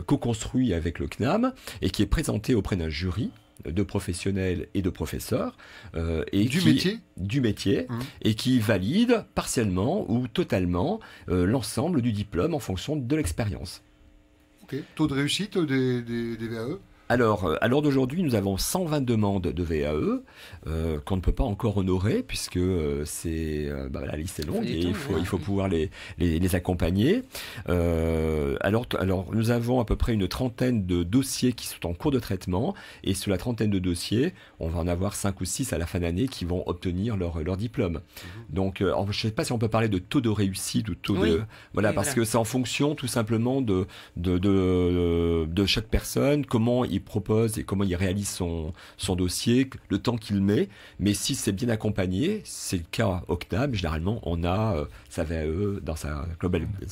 co-construit avec le CNAM et qui est présenté auprès d'un jury de professionnels et de professeurs du métier et qui valide partiellement ou totalement l'ensemble du diplôme en fonction de l'expérience. Okay. Taux de réussite des VAE? Alors, à l'heure d'aujourd'hui, nous avons 120 demandes de VAE qu'on ne peut pas encore honorer, puisque la liste est longue et il faut pouvoir les accompagner. Alors, nous avons à peu près une trentaine de dossiers qui sont en cours de traitement, et sur la trentaine de dossiers, on va en avoir 5 ou 6 à la fin d'année qui vont obtenir leur diplôme. Donc, je ne sais pas si on peut parler de taux de réussite ou taux de... Voilà, parce que c'est en fonction tout simplement de chaque personne, comment il propose et comment il réalise son dossier, le temps qu'il met. Mais si c'est bien accompagné, c'est le cas au CNAM, généralement on a sa VAE dans sa globalité.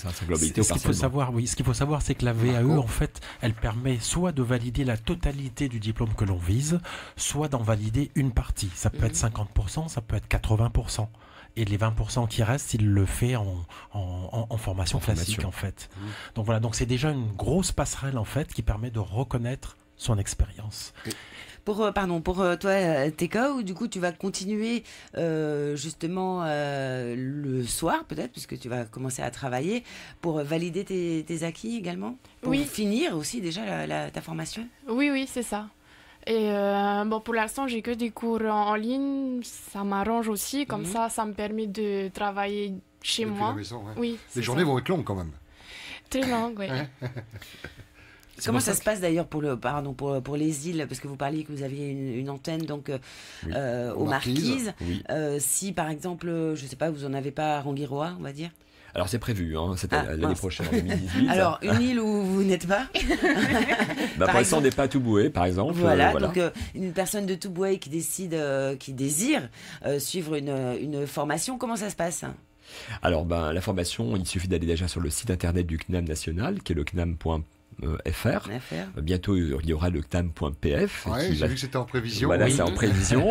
Ce qu'il faut savoir, c'est que la VAE, en fait, elle permet soit de valider la totalité du diplôme que l'on vise, soit d'en valider une partie. Ça peut être 50%, ça peut être 80%. Et les 20% qui restent, il le fait en formation classique, en fait. Donc voilà, donc c'est déjà une grosse passerelle, en fait, qui permet de reconnaître son expérience. Pour toi, Teka, ou du coup tu vas continuer justement le soir peut-être, puisque tu vas commencer à travailler, pour valider tes acquis également, pour finir aussi déjà ta formation? Oui, c'est ça. Et pour l'instant, j'ai que des cours en ligne, ça m'arrange aussi, comme ça me permet de travailler chez moi. Oui, les journées vont être longues quand même. Très longues, oui. Comment ça se passe d'ailleurs pour les îles, parce que vous parliez que vous aviez une antenne donc aux Marquises. Si par exemple, je sais pas, vous en avez pas à Rangiroa, on va dire. Alors c'est prévu, c'était l'année prochaine, en 2018. Alors une île où vous n'êtes pas. Pour l'instant, on n'est pas à Touboué, par exemple. Voilà. Donc une personne de Touboué qui désire suivre une formation, comment ça se passe? Alors la formation, il suffit d'aller déjà sur le site internet du CNAM national, qui est le CNAM.fr. Bientôt il y aura le CNAM.pf. J'ai vu que c'était en prévision. Voilà, c'est en prévision.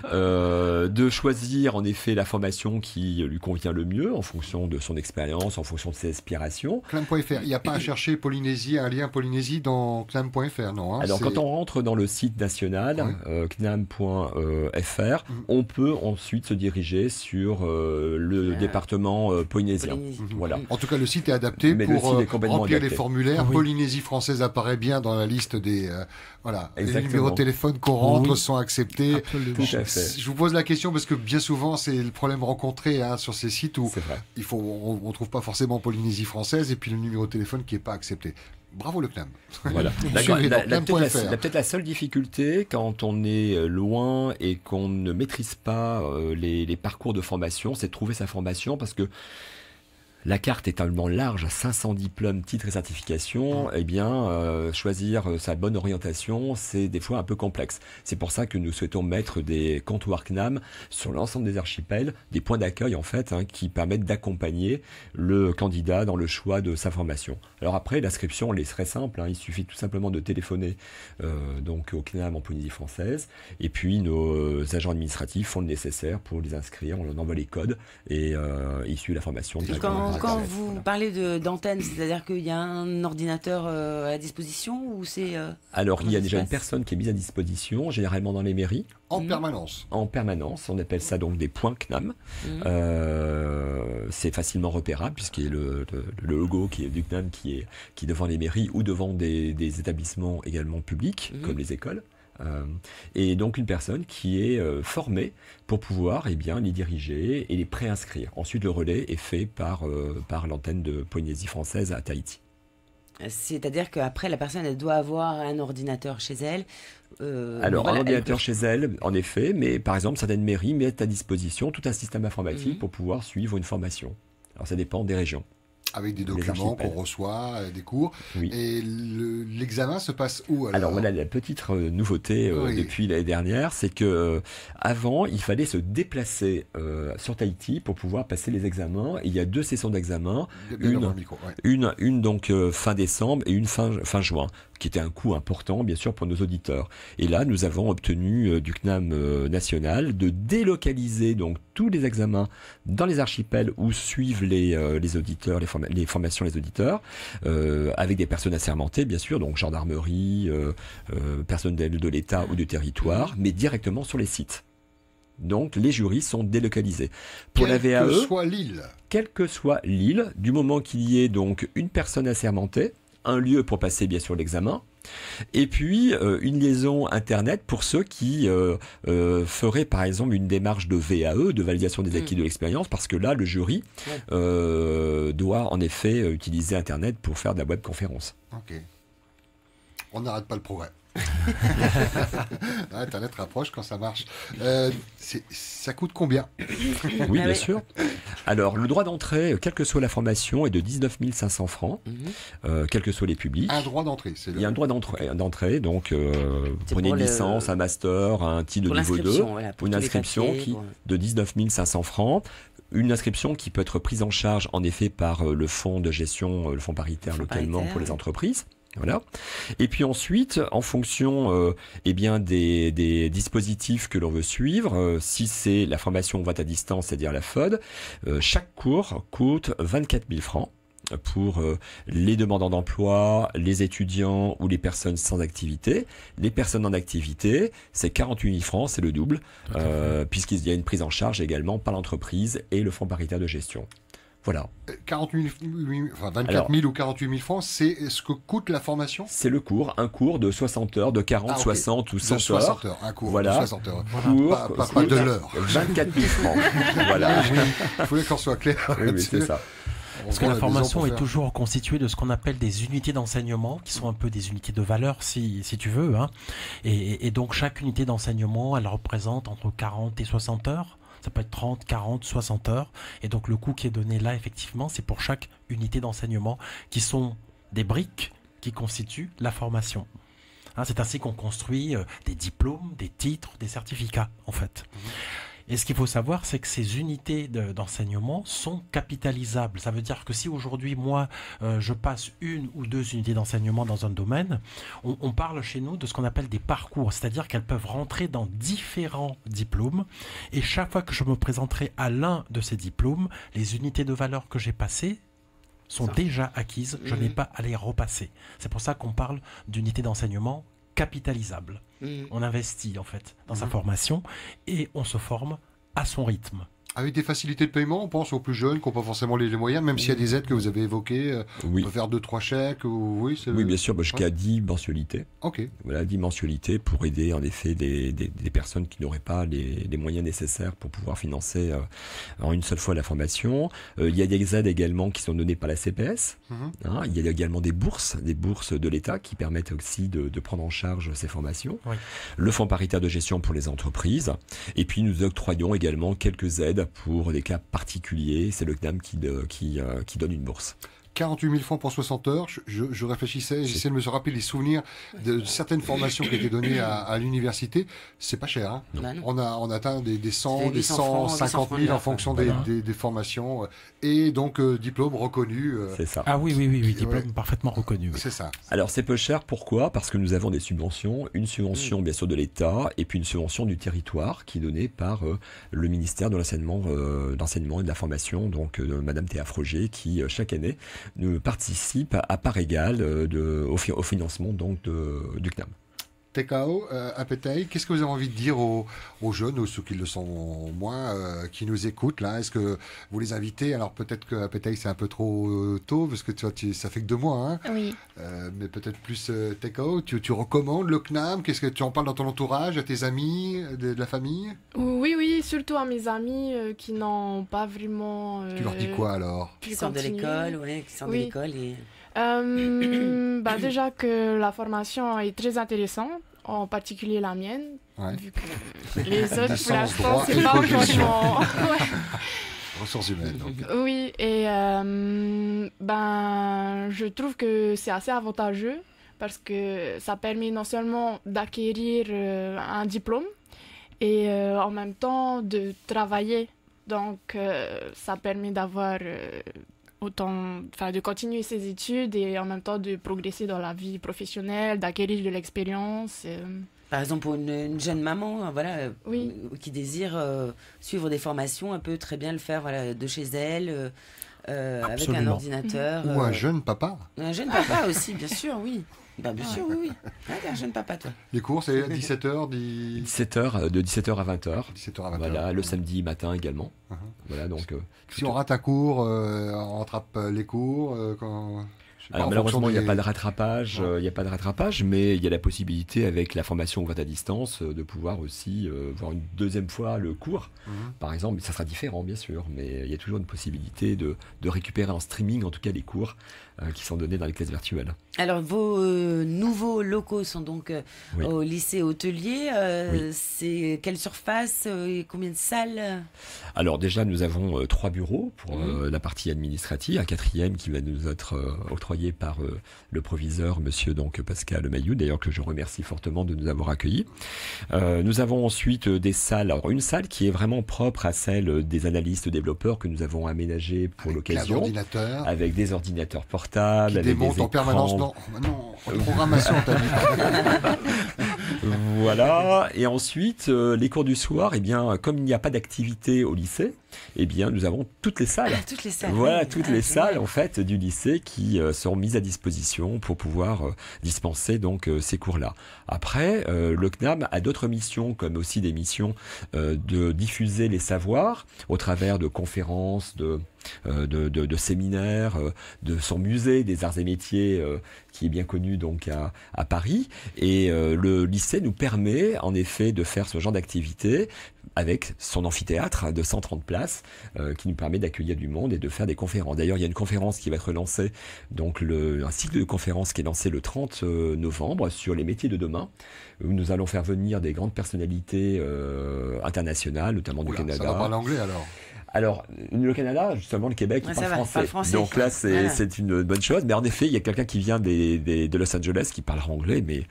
De choisir en effet la formation qui lui convient le mieux en fonction de son expérience, en fonction de ses aspirations. CNAM.fr, il n'y a pas à chercher Polynésie, un lien Polynésie dans CNAM.fr, non? Alors quand on rentre dans le site national, CNAM.fr, on peut ensuite se diriger sur le département polynésien. Voilà. En tout cas, le site est adapté pour remplir les formulaires. Polynésie française apparaît bien dans la liste des les numéros de téléphone qu'on rentre sont acceptés. Je vous pose la question parce que bien souvent c'est le problème rencontré sur ces sites où on trouve pas forcément Polynésie française et puis le numéro de téléphone qui est pas accepté. Bravo le CNAM. Voilà. Peut-être la seule difficulté quand on est loin et qu'on ne maîtrise pas les parcours de formation, c'est de trouver sa formation, parce que la carte est tellement large, 500 diplômes, titres et certifications, choisir sa bonne orientation, c'est des fois un peu complexe. C'est pour ça que nous souhaitons mettre des comptoirs CNAM sur l'ensemble des archipels, des points d'accueil en fait, qui permettent d'accompagner le candidat dans le choix de sa formation. Alors après, l'inscription, elle est très simple, il suffit tout simplement de téléphoner donc au CNAM en Polynésie française, et puis nos agents administratifs font le nécessaire pour les inscrire, on leur envoie les codes et ils suivent la formation directement. Quand vous parlez d'antenne, c'est-à-dire qu'il y a un ordinateur à la disposition ou c'est... Alors, il y a déjà une personne qui est mise à disposition, généralement dans les mairies. En permanence. En permanence, on appelle ça donc des points CNAM. C'est facilement repérable puisqu'il y a le logo qui est du CNAM qui est devant les mairies ou devant des établissements également publics, comme les écoles. Et donc une personne qui est formée pour pouvoir les diriger et les préinscrire. Ensuite, le relais est fait par l'antenne de Polynésie française à Tahiti. C'est-à-dire qu'après, la personne, elle doit avoir un ordinateur chez elle. Alors, un ordinateur chez elle, en effet, mais par exemple, certaines mairies mettent à disposition tout un système informatique pour pouvoir suivre une formation. Alors, ça dépend des régions. Avec des documents qu'on reçoit, des cours. Oui. Et l'examen se passe où alors voilà, la petite nouveauté depuis l'année dernière, c'est que avant, il fallait se déplacer sur Tahiti pour pouvoir passer les examens. Et il y a 2 sessions d'examen, une donc fin décembre et une fin juin, qui était un coût important, bien sûr, pour nos auditeurs. Et là, nous avons obtenu du CNAM national de délocaliser donc tous les examens dans les archipels où suivent les auditeurs, les formations des auditeurs, avec des personnes assermentées, bien sûr, donc gendarmerie, personnel de l'État ou du territoire, mais directement sur les sites. Donc, les jurys sont délocalisés. Pour la VAE, quelle que soit l'île, du moment qu'il y ait donc une personne assermentée, un lieu pour passer bien sûr l'examen, et puis une liaison internet pour ceux qui feraient par exemple une démarche de VAE, de validation des acquis de l'expérience, parce que là le jury doit en effet utiliser internet pour faire de la webconférence. Ok. On n'arrête pas le progrès. Internet rapproche quand ça marche. Ça coûte combien? Oui, bien sûr. Alors, le droit d'entrée, quelle que soit la formation, est de 19 500 francs, quels que soient les publics. Un droit d'entrée, Il y a un droit d'entrée, donc prenez une licence, un master, un titre de niveau 2, une inscription de 19 500 francs. Une inscription qui peut être prise en charge, en effet, par le fonds de gestion, le fonds paritaire localement pour les entreprises. Voilà. Et puis ensuite, en fonction des dispositifs que l'on veut suivre, si c'est la formation vote à distance, c'est-à-dire la FOD, chaque cours coûte 24 000 francs pour les demandeurs d'emploi, les étudiants ou les personnes sans activité. Les personnes en activité, c'est 48 000 francs, c'est le double, puisqu'il y a une prise en charge également par l'entreprise et le fonds paritaire de gestion. Voilà. 24 000 ou 48 000 francs, c'est ce que coûte la formation? C'est le cours, un cours de 60 heures, de 40, 60 ou 100 heures. 60 heures, un cours de 60 heures. Cours, pas de l'heure. 24 000 francs. Voilà. Il faut qu'on soit clair. Oui, c'est ça. Parce que la formation est toujours constituée de ce qu'on appelle des unités d'enseignement, qui sont un peu des unités de valeur, si tu veux. Hein. Et donc, chaque unité d'enseignement, elle représente entre 40 et 60 heures. Ça peut être 30, 40, 60 heures. Et donc, le coût qui est donné là, effectivement, c'est pour chaque unité d'enseignement, qui sont des briques qui constituent la formation. Hein, c'est ainsi qu'on construit des diplômes, des titres, des certificats, en fait. Et ce qu'il faut savoir, c'est que ces unités d'enseignement sont capitalisables. Ça veut dire que si aujourd'hui, moi, je passe 1 ou 2 unités d'enseignement dans un domaine, on parle chez nous de ce qu'on appelle des parcours, c'est-à-dire qu'elles peuvent rentrer dans différents diplômes. Et chaque fois que je me présenterai à l'un de ces diplômes, les unités de valeur que j'ai passées sont déjà acquises. Je n'ai pas à les repasser. C'est pour ça qu'on parle d'unités d'enseignement capitalisable. On investit en fait dans sa formation et on se forme à son rythme. Avec des facilités de paiement, on pense aux plus jeunes qui n'ont pas forcément les moyens, même s'il y a des aides que vous avez évoquées, on peut faire 2-3 chèques. Oui, bien sûr, jusqu'à 10 mensualités. Ok. Voilà, 10 mensualités pour aider en effet des personnes qui n'auraient pas les moyens nécessaires pour pouvoir financer en une seule fois la formation. Il y a des aides également qui sont données par la CPS. Hein, il y a également des bourses de l'État qui permettent aussi de prendre en charge ces formations. Oui. Le fonds paritaire de gestion pour les entreprises. Et puis nous octroyons également quelques aides pour des cas particuliers. C'est le CNAM qui donne une bourse. 48 000 francs pour 60 heures. Je réfléchissais, j'essayais de me rappeler les souvenirs de certaines formations qui étaient données à l'université. C'est pas cher. Hein. On atteint des 100, des 150 000 en fonction des formations. Et donc, diplôme reconnu. C'est ça. Ah oui, diplôme parfaitement reconnu. C'est ça. Alors, c'est peu cher. Pourquoi ? Parce que nous avons des subventions. Une subvention, bien sûr, de l'État, et puis une subvention du territoire qui est donnée par le ministère de l'enseignement et de la formation, donc Madame Théa Froger, qui, chaque année, nous participe à part égale au financement donc du CNAM. Tekao, Apetei, qu'est-ce que vous avez envie de dire aux jeunes, ou ceux qui le sont moins, qui nous écoutent là? Est-ce que vous les invitez? Alors peut-être que Apetei c'est un peu trop tôt, parce que ça fait que 2 mois, hein. Oui. Mais peut-être plus Tekao, tu recommandes le CNAM? Qu'est-ce que tu en parles dans ton entourage, à tes amis, de la famille? Oui, surtout à mes amis qui n'ont pas vraiment. Tu leur dis quoi alors? Qui sortent de l'école, de l'école et. Déjà que la formation est très intéressante, en particulier la mienne, vu que les autres, pour l'instant, c'est pas franchement... Ressources humaines. Donc. Oui, et je trouve que c'est assez avantageux parce que ça permet non seulement d'acquérir un diplôme et en même temps de travailler. Donc, ça permet d'avoir... de continuer ses études et en même temps de progresser dans la vie professionnelle, d'acquérir de l'expérience. Par exemple, pour une jeune maman qui désire suivre des formations, elle peut très bien le faire de chez elle, avec un ordinateur. Ou un jeune papa. Un jeune papa aussi, bien sûr, oui. Bien sûr, oui. Un jeune papa, toi. Les cours, c'est 17h, de 17h à 20h. 17h à 20h. Voilà, le samedi matin également. Voilà, donc, si on rate un cours, on rattrape les cours Alors malheureusement, il n'y a pas de rattrapage, mais il y a la possibilité, avec la formation ouverte à distance, de pouvoir aussi voir une deuxième fois le cours. Par exemple, ça sera différent, bien sûr, mais il y a toujours une possibilité de récupérer en streaming, en tout cas, les cours qui sont donnés dans les classes virtuelles. Alors, vos nouveaux locaux sont donc au lycée hôtelier. C'est quelle surface et combien de salles? Alors déjà, nous avons 3 bureaux pour la partie administrative, un 4e qui va nous être octroyé par le proviseur, monsieur donc Pascal Mailloux, d'ailleurs que je remercie fortement de nous avoir accueillis. Nous avons ensuite des salles, alors une salle qui est vraiment propre à celle des analystes développeurs que nous avons aménagée pour l'occasion, avec des ordinateurs portables, qui démontent en permanence. Non, en programmation. Voilà, et ensuite les cours du soir, comme il n'y a pas d'activité au lycée, nous avons toutes les salles. Toutes les salles. Voilà, toutes les salles en fait du lycée qui seront mises à disposition pour pouvoir dispenser donc ces cours-là. Après, le CNAM a d'autres missions, comme aussi des missions de diffuser les savoirs au travers de conférences, de séminaires, de son musée des arts et métiers qui est bien connu donc à Paris. Et le lycée nous permet en effet de faire ce genre d'activité avec son amphithéâtre de 130 places qui nous permet d'accueillir du monde et de faire des conférences. D'ailleurs, il y a une conférence qui va être lancée, donc un cycle de conférences qui est lancé le 30 novembre sur les métiers de demain, où nous allons faire venir des grandes personnalités internationales, notamment du Canada. Ça va parler anglais alors? Alors, le Canada, justement, le Québec, il parle français. Donc là, c'est une bonne chose. Mais en effet, il y a quelqu'un qui vient de Los Angeles qui parlera anglais, mais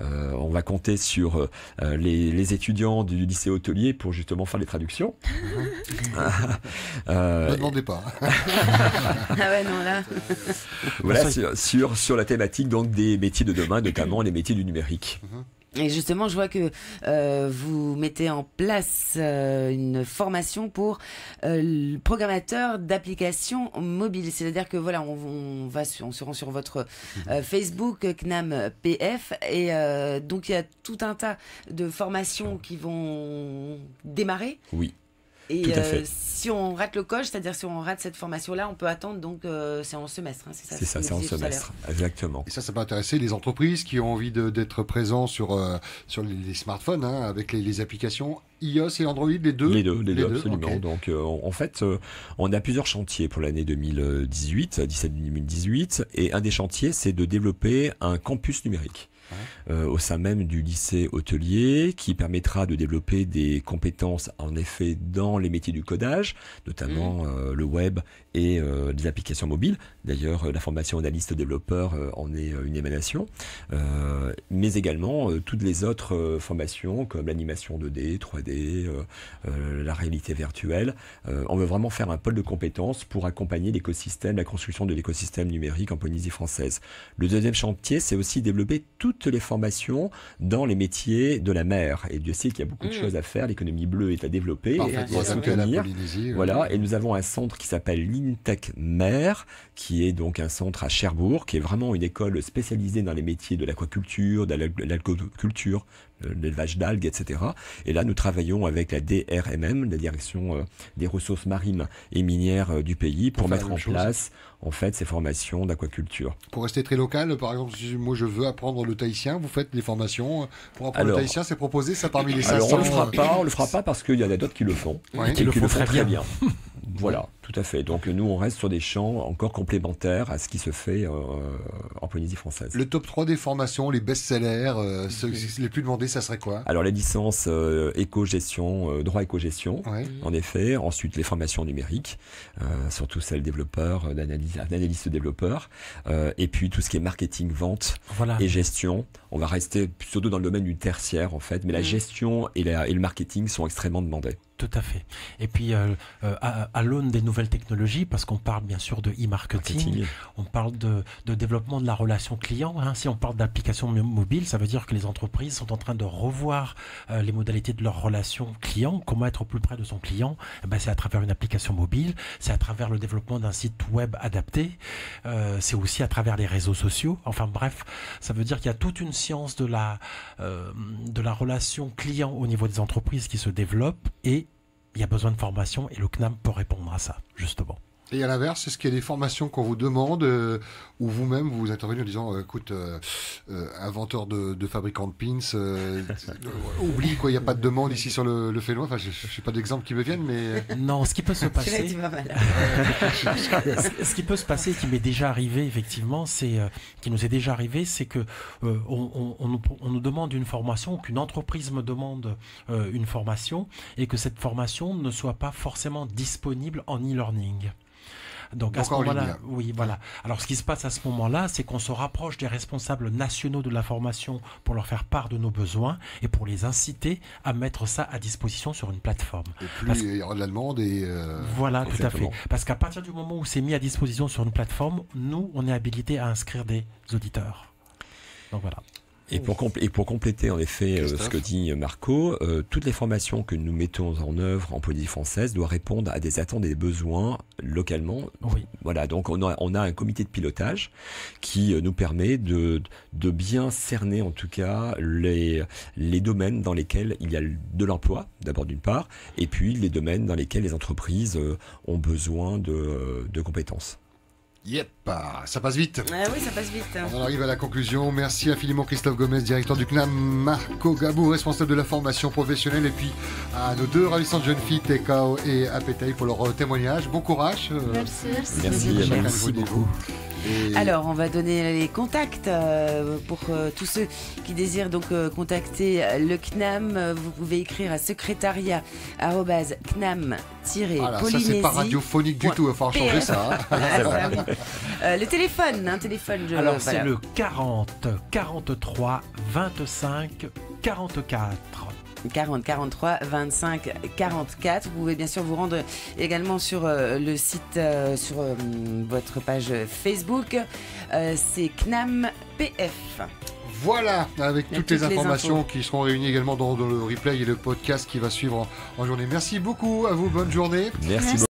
on va compter sur les étudiants du lycée hôtelier pour justement faire les traductions. Ne demandez pas. Voilà, sur la thématique donc, des métiers de demain, notamment les métiers du numérique. Et justement, je vois que vous mettez en place une formation pour le programmateur d'applications mobiles. C'est-à-dire que voilà, on se rend sur votre Facebook CNAM PF et donc il y a tout un tas de formations qui vont démarrer. Oui. Et tout à fait. si on rate le coche, c'est-à-dire si on rate cette formation-là, on peut attendre, donc c'est en semestre. Hein, c'est ça, c'est en semestre, exactement. Et ça peut intéresser les entreprises qui ont envie d'être présents sur les smartphones, hein, avec les applications iOS et Android, les deux. Les deux, absolument. Okay. Donc en fait, on a plusieurs chantiers pour l'année 2018, 17-2018, et un des chantiers, c'est de développer un campus numérique. au sein même du lycée hôtelier, qui permettra de développer des compétences en effet dans les métiers du codage, notamment le web et des applications mobiles. D'ailleurs, la formation analyste développeur en est une émanation, mais également toutes les autres formations comme l'animation 2D, 3D, la réalité virtuelle. On veut vraiment faire un pôle de compétences pour accompagner l'écosystème, la construction de l'écosystème numérique en Polynésie française. Le deuxième chantier, c'est aussi développer toutes les formations dans les métiers de la mer. Et Dieu sait qu'il y a beaucoup de choses à faire. L'économie bleue est à développer et à soutenir. Voilà. Et nous avons un centre qui s'appelle l'INTEC Mer, qui est donc un centre à Cherbourg, qui est vraiment une école spécialisée dans les métiers de l'aquaculture, de l'algoculture, l'élevage d'algues, etc. Et là, nous travaillons avec la DRMM, la Direction des ressources marines et minières du pays, pour mettre en place en fait ces formations d'aquaculture. Pour rester très local, par exemple, si moi je veux apprendre le tahitien, vous faites des formations pour apprendre le tahitien, c'est proposé ça parmi les 500. Alors on le fera pas parce qu'il y en a d'autres qui le font, et qui le font très bien. Voilà, tout à fait. Donc nous, on reste sur des champs encore complémentaires à ce qui se fait en Polynésie française. Le top 3 des formations, les best-sellers, ceux les plus demandés, ça serait quoi? Alors la licence éco-gestion, droit éco-gestion, en effet. Ensuite, les formations numériques, surtout celles développeurs, d'analyste développeur. Et puis tout ce qui est marketing, vente et gestion. On va rester surtout dans le domaine du tertiaire, en fait. Mais la gestion et le marketing sont extrêmement demandés. Tout à fait. Et puis, à l'aune des nouvelles technologies, parce qu'on parle bien sûr de e-marketing, on parle de développement de la relation client. Si on parle d'applications mobiles, ça veut dire que les entreprises sont en train de revoir les modalités de leur relation client. Comment être au plus près de son client? C'est à travers une application mobile, c'est à travers le développement d'un site web adapté, c'est aussi à travers les réseaux sociaux. Enfin bref, ça veut dire qu'il y a toute une science de la relation client au niveau des entreprises qui se développe, et il y a besoin de formation, et le CNAM peut répondre à ça, justement. Et à l'inverse, est-ce qu'il y a des formations qu'on vous demande ou vous-même vous intervenez en disant écoute, inventeur de fabricants de pins, oublie quoi, il n'y a pas de demande ici sur le Fénois. Enfin, je n'ai pas d'exemple qui me viennent, mais non, ce qui peut se passer, ce qui peut se passer, qui m'est déjà arrivé effectivement, qui nous est déjà arrivé, c'est que on nous demande une formation, qu'une entreprise me demande une formation, et que cette formation ne soit pas forcément disponible en e-learning. Donc à ce moment-là, oui, voilà. Alors ce qui se passe à ce moment-là, c'est qu'on se rapproche des responsables nationaux de la formation pour leur faire part de nos besoins et pour les inciter à mettre ça à disposition sur une plateforme. Et plus il y aura de la demande et... Voilà, tout à fait. Parce qu'à partir du moment où c'est mis à disposition sur une plateforme, nous, on est habilité à inscrire des auditeurs. Donc voilà. Et pour compléter en effet ce que dit Marco, toutes les formations que nous mettons en œuvre en Polynésie française doivent répondre à des attentes et des besoins localement. Oui. Voilà, donc on a un comité de pilotage qui nous permet de bien cerner en tout cas les domaines dans lesquels il y a de l'emploi, d'abord d'une part, et puis les domaines dans lesquels les entreprises ont besoin de compétences. Yep, ça passe vite. Oui, ça passe vite. On arrive à la conclusion. Merci infiniment Christophe Gomez, directeur du CNAM, Marco Gabou, responsable de la formation professionnelle, et puis à nos deux ravissantes jeunes filles, Tekao et Apetei, pour leur témoignage. Bon courage. Merci beaucoup. Alors, on va donner les contacts pour tous ceux qui désirent donc contacter le CNAM. Vous pouvez écrire à secrétariat@cnam-polynésie. Voilà, ça c'est pas radiophonique du tout, il va falloir changer ça. Le téléphone, Alors c'est le 40 43 25 44. 40 43 25 44. Vous pouvez bien sûr vous rendre également sur le site, sur votre page Facebook. C'est CNAM PF. Voilà, avec toutes les informations qui seront réunies également dans le replay et le podcast qui va suivre en journée. Merci beaucoup à vous, bonne journée. Merci.